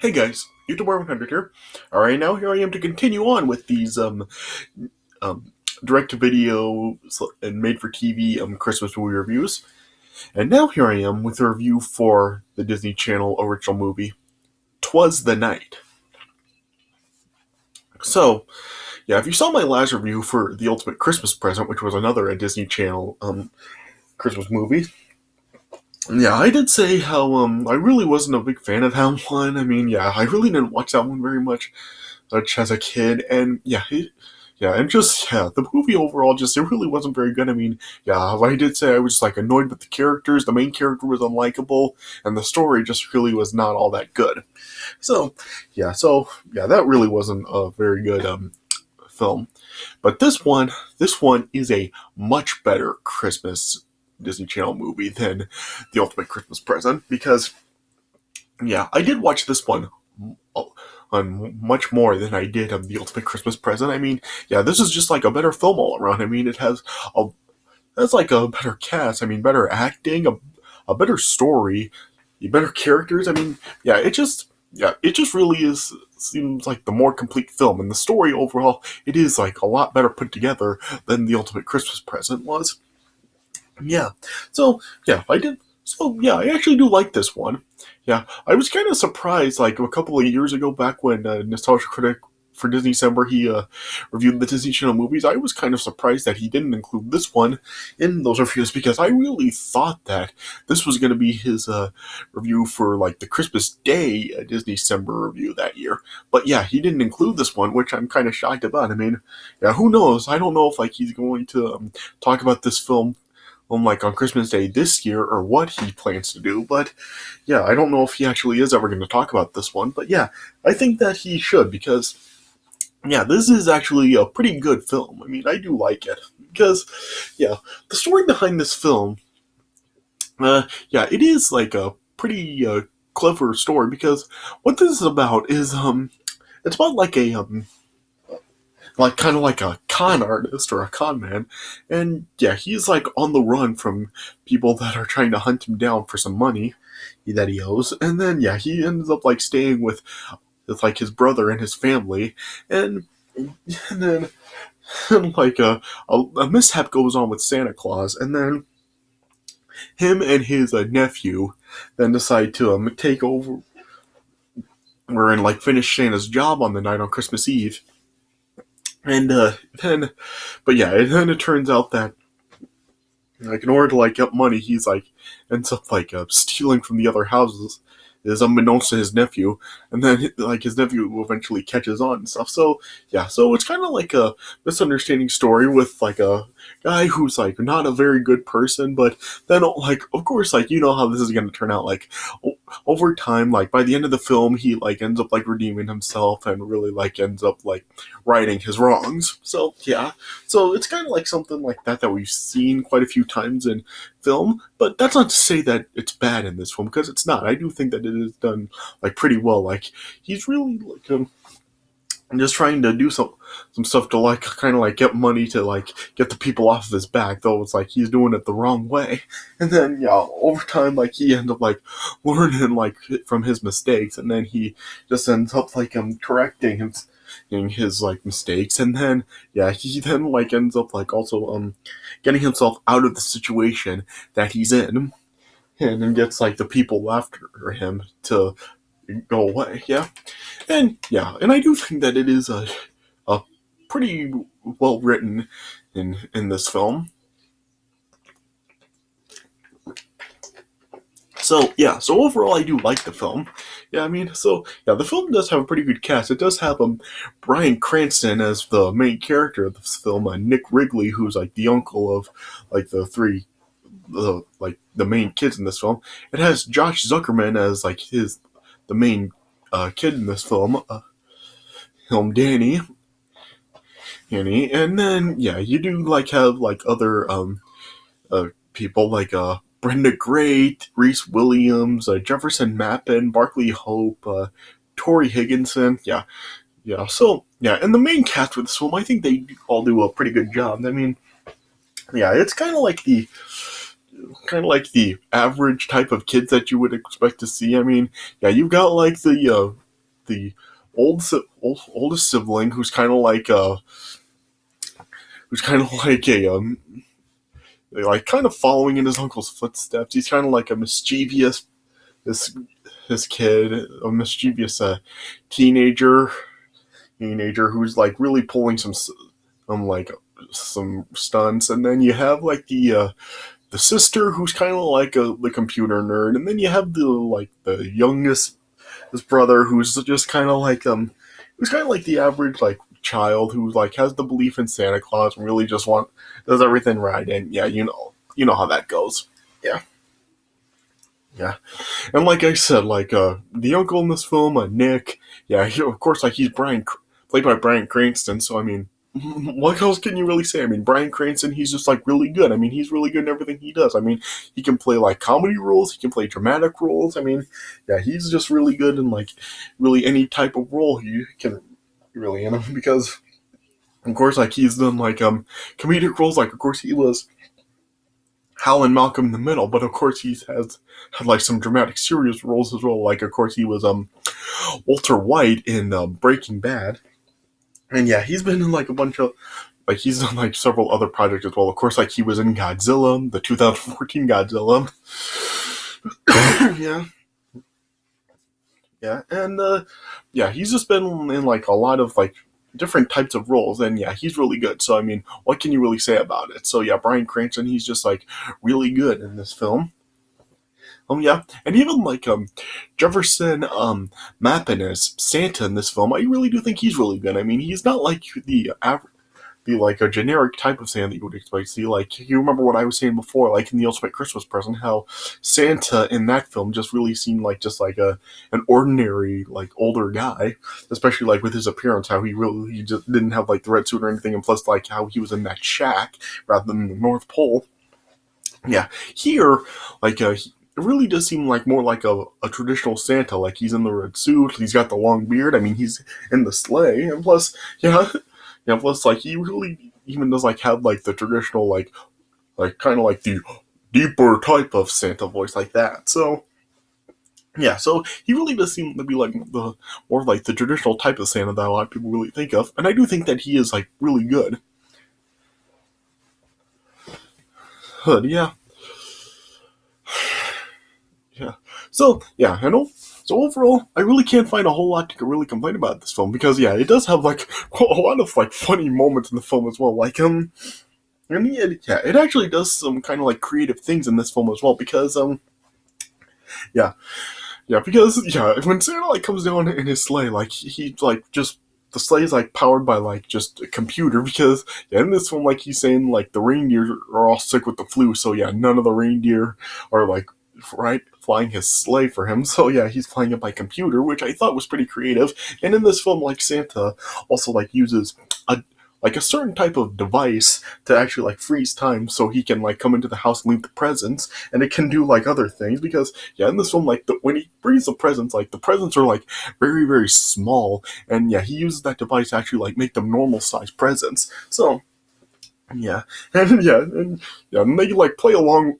Hey guys, YouTube 100 here. Alright, now here I am to continue on with these um direct-to-video and made-for-TV Christmas movie reviews. And now here I am with a review for the Disney Channel original movie, Twas the Night. So, yeah, if you saw my last review for The Ultimate Christmas Present, which was another Disney Channel Christmas movie, yeah, I did say how I really wasn't a big fan of that one. I mean, yeah, I really didn't watch that one very much as a kid, and the movie overall it really wasn't very good. I mean, yeah, I did say I was just like annoyed with the characters. The main character was unlikable, and the story just really was not all that good. So that really wasn't a very good film. But this one is a much better Christmas Disney Channel movie than The Ultimate Christmas Present, because I did watch this one on much more than I did of The Ultimate Christmas Present. I mean, this is just like a better film all around. I mean, has like a better cast. I mean, better acting, a better story, better characters. I mean, it just really seems like the more complete film, and the story overall, it is like a lot better put together than The Ultimate Christmas Present was. Yeah. So I did. So I actually do like this one. Yeah, I was kind of surprised, like a couple of years ago, back when Nostalgia Critic for Disney December he reviewed the Disney Channel movies. I was kind of surprised that he didn't include this one in those reviews, because I really thought that this was going to be his review for like the Christmas Day Disney December review that year. But yeah, he didn't include this one, which I'm kind of shocked about. I mean, who knows? I don't know if like he's going to talk about this film on Christmas Day this year, or what he plans to do. But I don't know if he actually is ever going to talk about this one. But I think that he should, because this is actually a pretty good film. I mean, I do like it, because the story behind this film, it is like a pretty clever story, because what this is about is it's about like a like kind of like a con artist or a con man, and he's like on the run from people that are trying to hunt him down for some money that he owes. And then he ends up like staying with like his brother and his family, and then like a mishap goes on with Santa Claus, and then him and his nephew then decide to take over and like finish Santa's job on the night on Christmas Eve. And then it turns out that, like, in order to like get money, he's like ends up like stealing from the other houses, is unbeknownst to his nephew, and then like his nephew eventually catches on and stuff. So so it's kind of like a misunderstanding story with like a guy who's like not a very good person, but then like of course like you know how this is going to turn out. Like over time, like by the end of the film, he like ends up like redeeming himself and really like ends up like righting his wrongs. So so it's kind of like something like that we've seen quite a few times in film, but that's not to say that it's bad in this film, because it's not. I do think that it is done like pretty well. Like he's really like just trying to do some stuff to like kind of like get money to like get the people off of his back, though it's like he's doing it the wrong way. And then over time like he ends up like learning like from his mistakes, and then he just ends up like correcting his like mistakes, and then he then like ends up like also getting himself out of the situation that he's in, and then gets like the people after him to go away. And I do think that it is a pretty well written in this film. So so overall I do like the film. I mean, the film does have a pretty good cast. It does have Bryan Cranston as the main character of this film, Nick Wrigley, who's like the uncle of like the main kids in this film. It has Josh Zuckerman as like the main kid in this film, Danny, and then you do like have like other people like Brenda Gray, Reese Williams, Jefferson Mappin, Barkley Hope, Tori Higginson. And the main cast with this film, I think they all do a pretty good job. I mean, it's kind of like the average type of kids that you would expect to see. I mean, you've got like the the oldest sibling who's kind of like a like kind of following in his uncle's footsteps. He's kind of like a mischievous this this kid, a mischievous teenager who's like really pulling like some stunts, and then you have like the sister who's kind of like the computer nerd, and then you have the youngest his brother who's just kind of like who's kind of like the average like child who like has the belief in Santa Claus and really just does everything right, and yeah, you know how that goes. Yeah. Yeah, and like I said, like the uncle in this film, Nick. Yeah, of course, like he's played by Bryan Cranston. So I mean, what else can you really say? I mean, Bryan Cranston, he's just like really good. I mean, he's really good in everything he does. I mean, he can play like comedy roles, he can play dramatic roles. I mean, yeah, he's just really good in like really any type of role he can really in him because, of course, like he's done like comedic roles. Like, of course, he was Hal and Malcolm in the Middle, but of course he has had like some dramatic serious roles as well. Like of course he was Walter White in Breaking Bad. And yeah, he's been in like a bunch of like he's done like several other projects as well. Of course, like he was in Godzilla, the 2014 Godzilla. Yeah. Yeah, and yeah, he's just been in like a lot of like different types of roles, and yeah, he's really good. So I mean, what can you really say about it? So yeah, Bryan Cranston, he's just like really good in this film. Yeah, and even like Jefferson Mappin as Santa in this film, I really do think he's really good. I mean, he's not like the like a generic type of Santa that you would expect to see. Like you remember what I was saying before, like in the Ultimate Christmas Present, how Santa in that film just really seemed like just like an ordinary like older guy, especially like with his appearance, how he just didn't have like the red suit or anything, and plus like how he was in that shack rather than the North Pole. Yeah, here like it really does seem like more like a traditional Santa. Like he's in the red suit, he's got the long beard. I mean, he's in the sleigh, and plus, yeah, yeah. Plus, like he really even does like have like the traditional like kind of like the deeper type of Santa voice like that. So yeah, so he really does seem to be like the more like the traditional type of Santa that a lot of people really think of, and I do think that he is like really good. But yeah. Yeah. So yeah, I know. So overall, I really can't find a whole lot to really complain about this film because yeah, it does have like a lot of like funny moments in the film as well. Like I mean, yeah, it actually does some kind of like creative things in this film as well because yeah, because yeah, when Santa like comes down in his sleigh, like he's like just the sleigh is like powered by like just a computer because yeah, in this film like he's saying like the reindeer are all sick with the flu, so yeah, none of the reindeer are like right flying his sleigh for him. So yeah, he's flying it by computer, which I thought was pretty creative. And in this film, like Santa also like uses a certain type of device to actually like freeze time so he can like come into the house and leave the presents, and it can do like other things because yeah, in this film like when he frees the presents, like the presents are like very very small, and yeah, he uses that device to actually like make them normal size presents. So yeah, and they like play around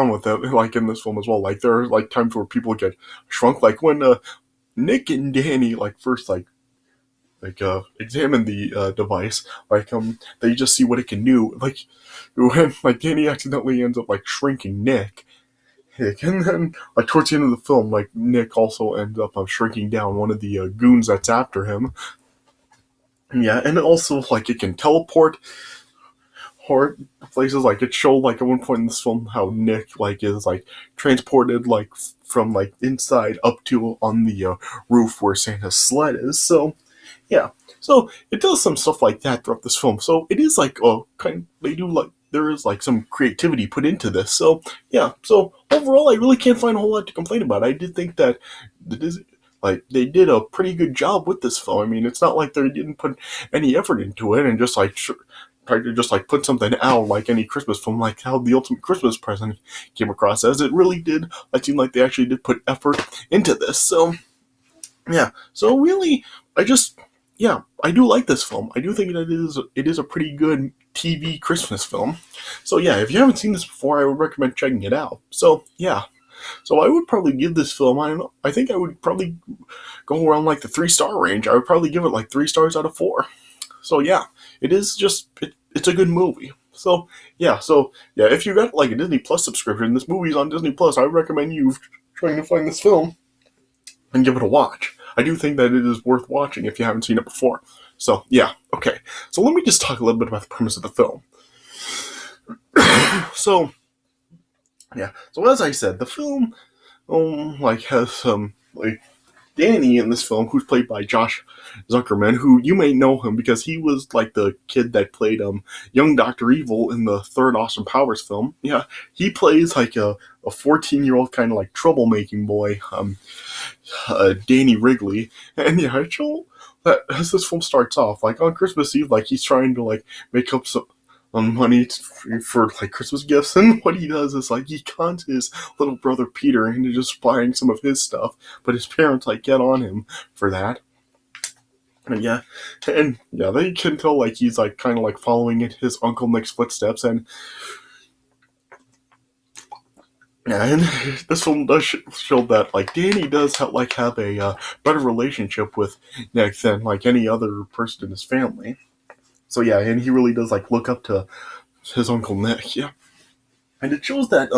with it like in this film as well. Like there are like times where people get shrunk, like when Nick and Danny like first examine the device, like they just see what it can do. Like when like Danny accidentally ends up like shrinking Nick, and then like towards the end of the film, like Nick also ends up shrinking down one of the goons that's after him. Yeah, and also like it can teleport or places. Like it showed like at one point in this film how Nick like is like transported like from like inside up to on the roof where Santa's sled is. So yeah, so it does some stuff like that throughout this film. So it is like they do like there is like some creativity put into this. So yeah, so overall, I really can't find a whole lot to complain about. I did think that like they did a pretty good job with this film. I mean, it's not like they didn't put any effort into it and just like tried to just like put something out like any Christmas film, like how The Ultimate Christmas Present came across as. It really did. It seemed like they actually did put effort into this. So yeah, so really, I do like this film. I do think that it is a pretty good TV Christmas film. So yeah, if you haven't seen this before, I would recommend checking it out. So yeah, So I would probably give this film, I think I would probably go around like the 3-star range. I would probably give it like 3 stars out of 4. So yeah, it's a good movie. So yeah, if you got like a Disney Plus subscription, this movie's on Disney Plus. I would recommend you trying to find this film and give it a watch. I do think that it is worth watching if you haven't seen it before. So yeah, okay. So let me just talk a little bit about the premise of the film. So yeah, so as I said, the film has some Danny in this film, who's played by Josh Zuckerman, who you may know him because he was like the kid that played young Dr. Evil in the third Austin Powers film. Yeah, he plays like a 14-year-old kind of like troublemaking boy, Danny Wrigley. And yeah, I show that as this film starts off, like on Christmas Eve, like he's trying to like make up some money for like Christmas gifts, and what he does is like he cons his little brother Peter into just buying some of his stuff, but his parents like get on him for that. And yeah, they can tell like he's like kind of like following in his Uncle Nick's footsteps, and this film does show that like Danny does have a better relationship with Nick than like any other person in his family. So yeah, and he really does like look up to his Uncle Nick, yeah. And it shows that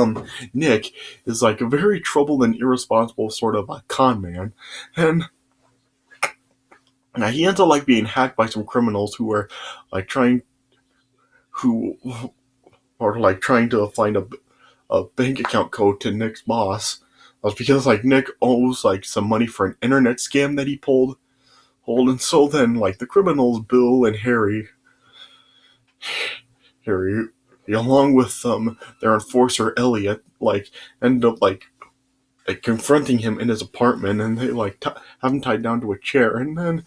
Nick is like a very troubled and irresponsible sort of a con man. And now he ends up like being hacked by some criminals who are like trying to find a bank account code to Nick's boss. That's because like Nick owes like some money for an internet scam that he pulled. And so then like the criminals, Bill and Harry, along with their enforcer Elliot, like end up like confronting him in his apartment, and they like have him tied down to a chair, and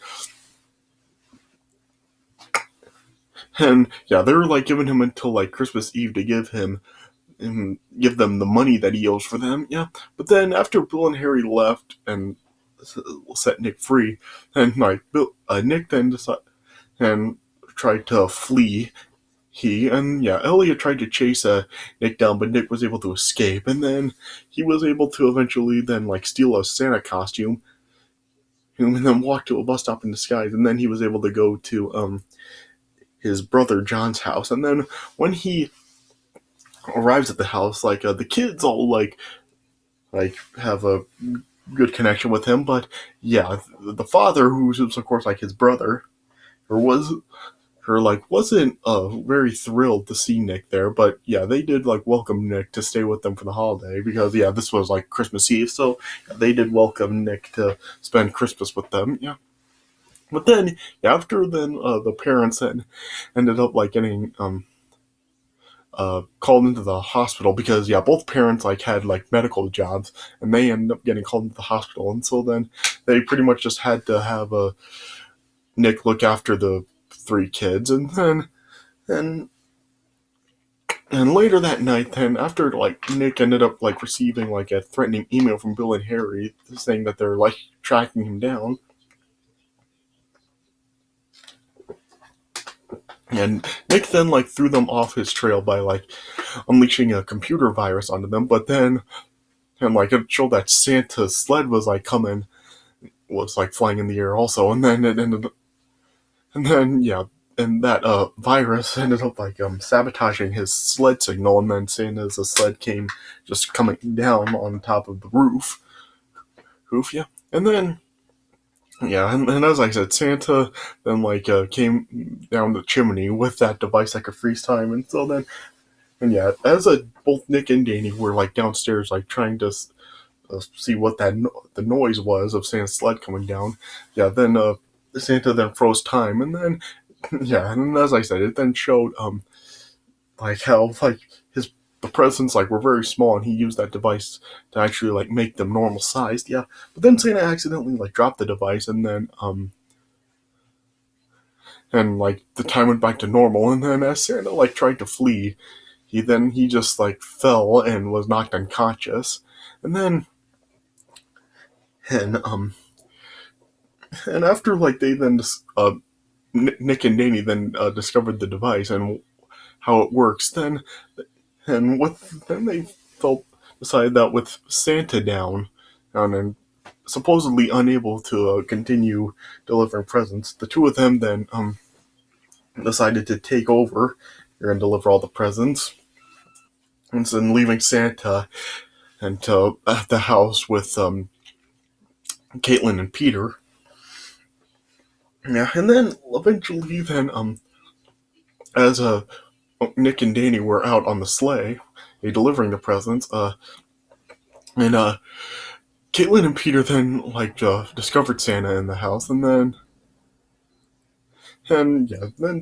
they're like giving him until like Christmas Eve to give them the money that he owes for them. Yeah, but then after Bill and Harry left and set Nick free, and like Nick then decided and tried to flee. Elliot tried to chase Nick down, but Nick was able to escape, and then he was able to eventually then like steal a Santa costume, and then walk to a bus stop in disguise, and then he was able to go to his brother John's house, and then when he arrives at the house, like the kids all like have a good connection with him, but yeah, the father, who's of course like his brother, wasn't very thrilled to see Nick there, but yeah, they did like welcome Nick to stay with them for the holiday because yeah, this was like Christmas Eve, so they did welcome Nick to spend Christmas with them. Yeah, but then after the parents then ended up like getting called into the hospital because yeah, both parents like had like medical jobs, and they ended up getting called into the hospital, and so then they pretty much just had to have Nick look after the 3 kids, and later that night, then after like Nick ended up like receiving like a threatening email from Bill and Harry saying that they're like tracking him down, and Nick then like threw them off his trail by like unleashing a computer virus onto them, but then and like it showed that Santa's sled was like flying in the air also, and then it ended up and that virus ended up like sabotaging his sled signal, and then Santa's sled came just coming down on top of the roof, yeah, and then and as I said, Santa then like came down the chimney with that device that could freeze time, and so then as both Nick and Danny were like downstairs like trying to see what the noise was of Santa's sled coming down, then Santa then froze time, and then and as I said, it then showed like how like the presents like were very small, and he used that device to actually like make them normal sized. Yeah, but then Santa accidentally like dropped the device, and then and like the time went back to normal, and then as Santa like tried to flee, he just like fell and was knocked unconscious, and then and after like they then Nick and Danny then discovered the device and how it works, then they felt decided that with Santa down and supposedly unable to continue delivering presents, the two of them then decided to take over and deliver all the presents. And then leaving Santa and at the house with Caitlin and Peter. Yeah, and then eventually, then as Nick and Danny were out on the sleigh, delivering the presents, and Caitlin and Peter then discovered Santa in the house, then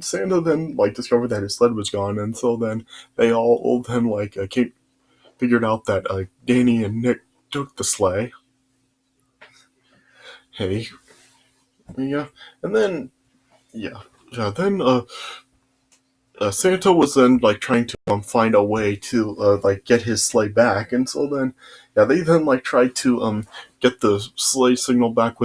Santa then discovered that his sled was gone, and so then they all then figured out that Danny and Nick took the sleigh. Hey, yeah, and then then Santa was then trying to find a way to get his sleigh back, and so then they then tried to get the sleigh signal back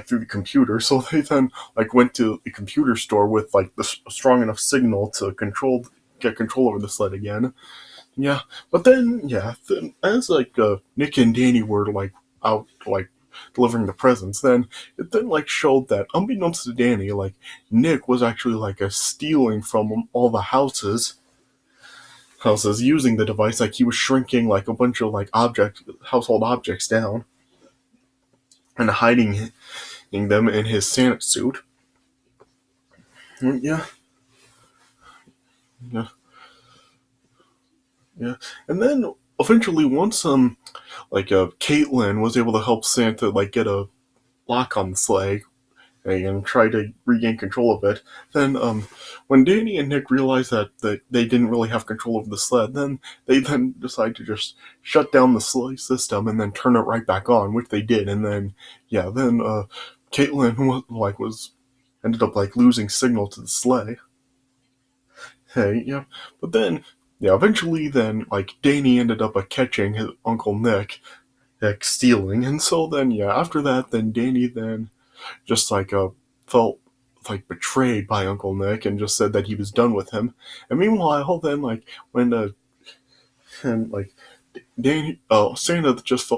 through the computer. So they then went to the computer store with the strong enough signal to get control over the sled again. Yeah, but then then as Nick and Danny were out delivering the presents, then it then showed that unbeknownst to Danny, Nick was actually stealing from all the houses using the device. He was shrinking a bunch of household objects down and hiding them in his Santa suit. Yeah. Yeah. Yeah. And then eventually once Caitlin was able to help Santa get a lock on the sleigh and try to regain control of it. Then when Danny and Nick realized that they didn't really have control over the sled, then they then decided to just shut down the sleigh system and then turn it right back on, which they did. And then Caitlin was ended up losing signal to the sleigh. Hey, yeah, but then eventually then Danny ended up catching his Uncle Nick stealing, and so then after that then Danny then just felt betrayed by Uncle Nick and just said that he was done with him. And meanwhile, then when and Danny, Santa just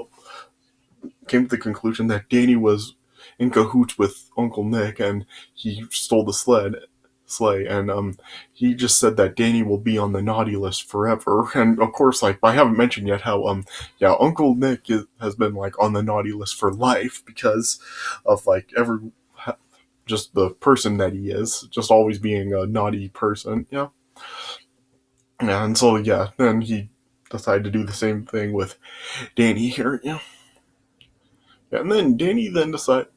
came to the conclusion that Danny was in cahoots with Uncle Nick and he stole the sleigh, and he just said that Danny will be on the naughty list forever. And of course, I haven't mentioned yet how Uncle Nick has been on the naughty list for life because of just the person that he is, just always being a naughty person. And so then he decided to do the same thing with Danny here. And then Danny then decided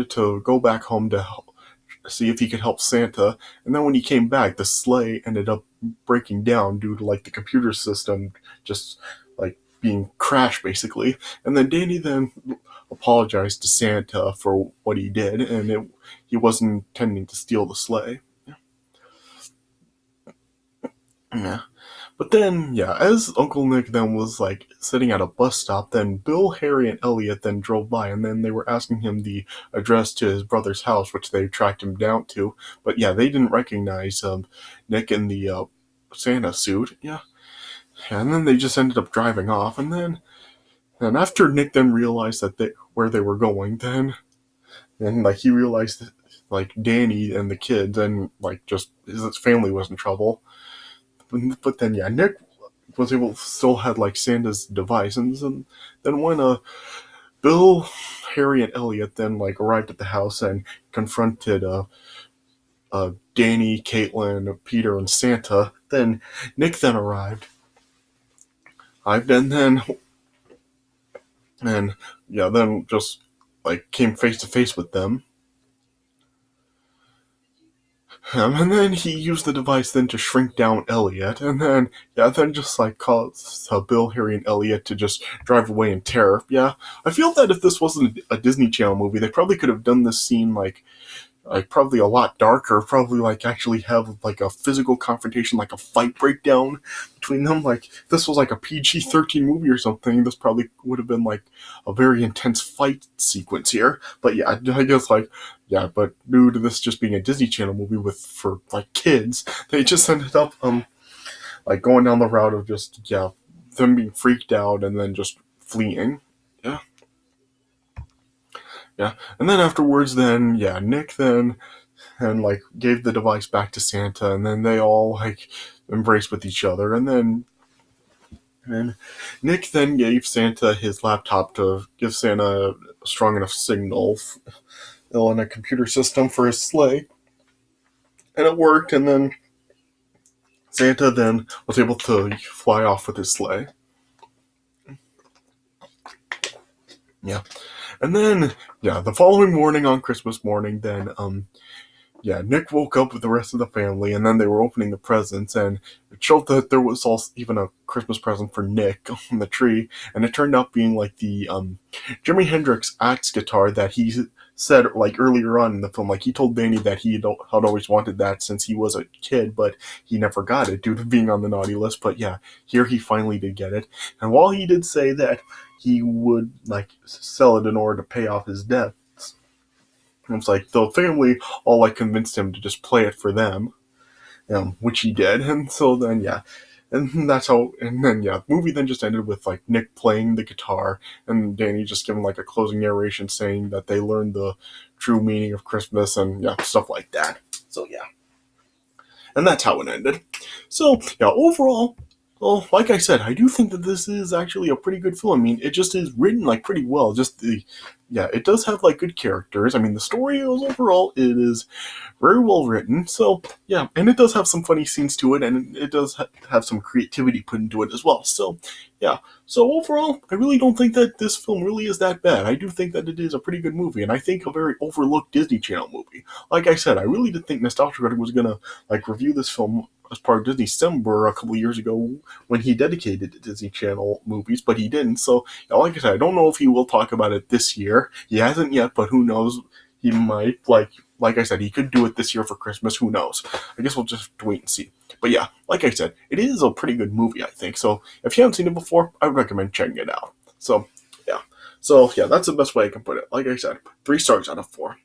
to go back home to see if he could help Santa. And then when he came back, the sleigh ended up breaking down due to the computer system just being crashed basically. And then Danny then apologized to Santa for what he did, and he wasn't intending to steal the sleigh. Yeah. But then, as Uncle Nick then was sitting at a bus stop, then Bill, Harry, and Elliot then drove by, and then they were asking him the address to his brother's house, which they tracked him down to. But they didn't recognize Nick in the Santa suit. And then they just ended up driving off, and then after Nick then realized that where they were going, then he realized that Danny and the kids and just his family was in trouble. But then Nick was able to still had Santa's device, and then when Bill, Harry, and Elliot then arrived at the house and confronted Danny, Caitlin, Peter, and Santa, then Nick then arrived. Then just came face to face with them. And then he used the device then to shrink down Elliot, and then just caused Bill, Harry, and Elliot to just drive away in terror. I feel that if this wasn't a Disney Channel movie, they probably could have done this scene probably a lot darker, probably actually have a physical confrontation, a fight breakdown between them. If this was a PG-13 movie or something, this probably would have been a very intense fight sequence here. But I guess but due to this just being a Disney Channel movie for kids, they just ended up going down the route of just them being freaked out and then just fleeing. Yeah. Yeah. And then afterwards, then, yeah, Nick then, and like gave the device back to Santa, and then they all like embraced with each other, and Nick then gave Santa his laptop to give Santa a strong enough signal on a computer system for his sleigh, and it worked. And then Santa then was able to fly off with his sleigh. Yeah, and then yeah, the following morning on Christmas morning, then yeah, Nick woke up with the rest of the family, and then they were opening the presents, and it showed that there was also even a Christmas present for Nick on the tree, and it turned out being like the Jimi Hendrix Axe guitar that he said like earlier on in the film. Like he told Danny that he had always wanted that since he was a kid, but he never got it due to being on the naughty list. But yeah, here he finally did get it, and while he did say that he would like sell it in order to pay off his debt, it's like the family all like convinced him to just play it for them, which he did, and so then yeah, and that's how. And then yeah, the movie then just ended with like Nick playing the guitar and Danny just giving like a closing narration saying that they learned the true meaning of Christmas and yeah, stuff like that. So yeah, and that's how it ended. So yeah, overall. Well, like I said, I do think that this is actually a pretty good film. I mean, it just is written like pretty well. Yeah, it does have like good characters. I mean, the story is overall it is very well written. So yeah, and it does have some funny scenes to it, and it does have some creativity put into it as well. So yeah, so overall, I really don't think that this film really is that bad. I do think that it is a pretty good movie, and I think a very overlooked Disney Channel movie. Like I said, I really did think Nostalgia Critic was gonna like review this film as part of Disney December a couple years ago when he dedicated to Disney Channel movies, but he didn't. So, yeah, like I said, I don't know if he will talk about it this year. He hasn't yet, but who knows? He might. Like I said, he could do it this year for Christmas. Who knows? I guess we'll just wait and see. But yeah, like I said, it is a pretty good movie, I think. So if you haven't seen it before, I would recommend checking it out. So yeah, that's the best way I can put it. Like I said, 3 stars out of 4.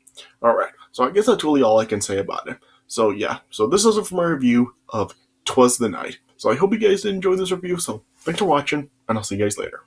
All right. So I guess that's really all I can say about it. So yeah, so this is it for my review of Twas the Night. So I hope you guys did enjoy this review. So thanks for watching, and I'll see you guys later.